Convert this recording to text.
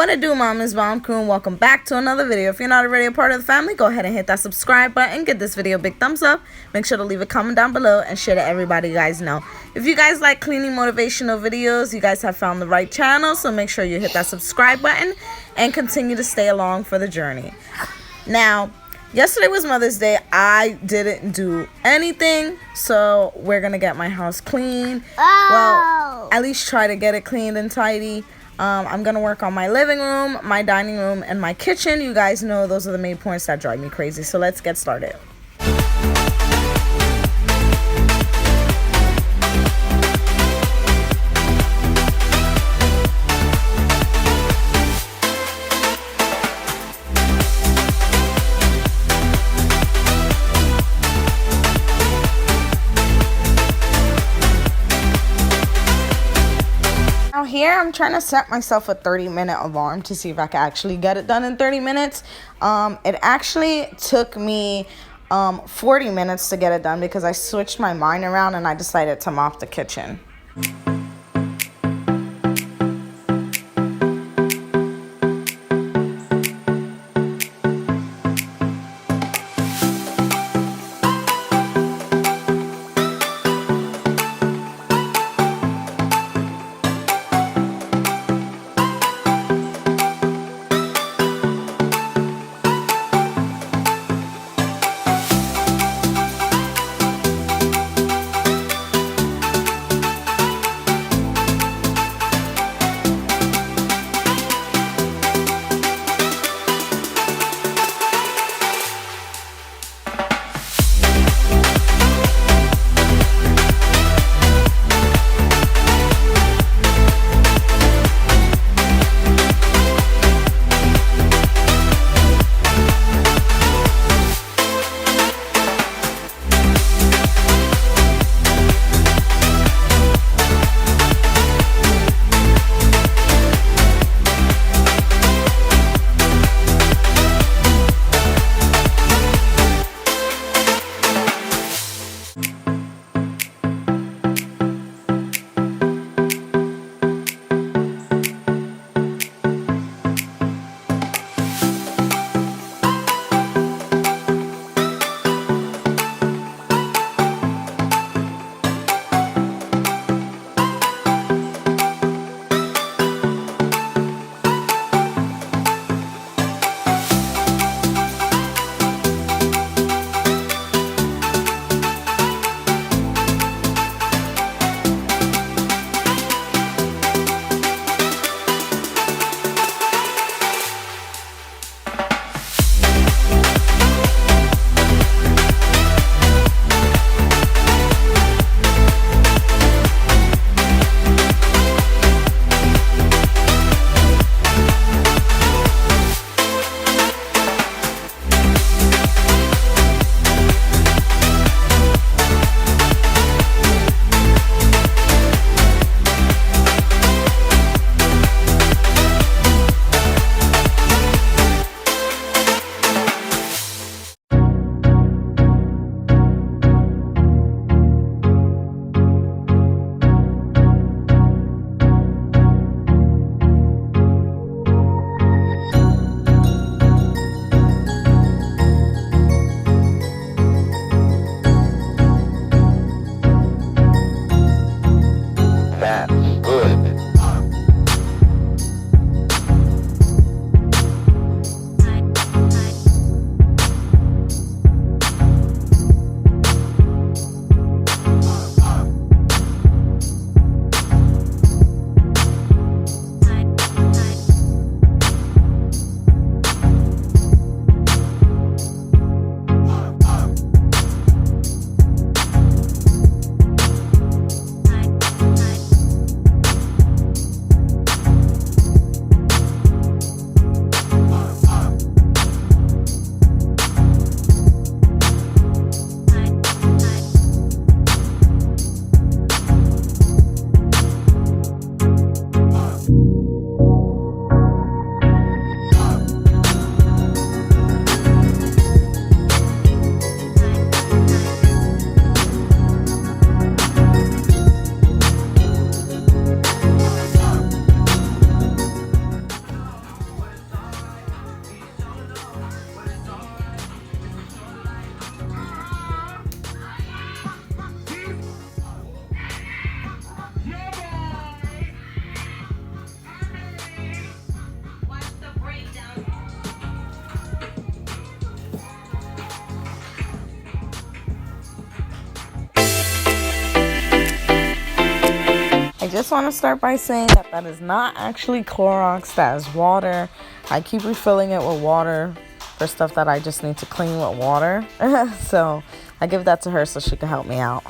What it do, Mama's Bomb crew, and welcome back to another video. If you're not already a part of the family, go ahead and hit that subscribe button. Give this video a big thumbs up. Make sure to leave a comment down below and share to everybody you guys know. If you guys like cleaning motivational videos, you guys have found the right channel. So make sure you hit that subscribe button and continue to stay along for the journey. Now, yesterday was Mother's Day. I didn't do anything, so we're gonna get my house clean. Well, at least try to get it cleaned and tidy. I'm gonna work on my living room, my dining room, and my kitchen. You guys know those are the main points that drive me crazy. So let's get started. Here I'm trying to set myself a 30-minute alarm to see if I can actually get it done in 30 minutes. It actually took me 40 minutes to get it done because I switched my mind around and I decided to mop the kitchen. just want to start by saying that that is not actually Clorox, that is water. I keep refilling it with water for stuff that I just need to clean with water. So I give that to her so she can help me out.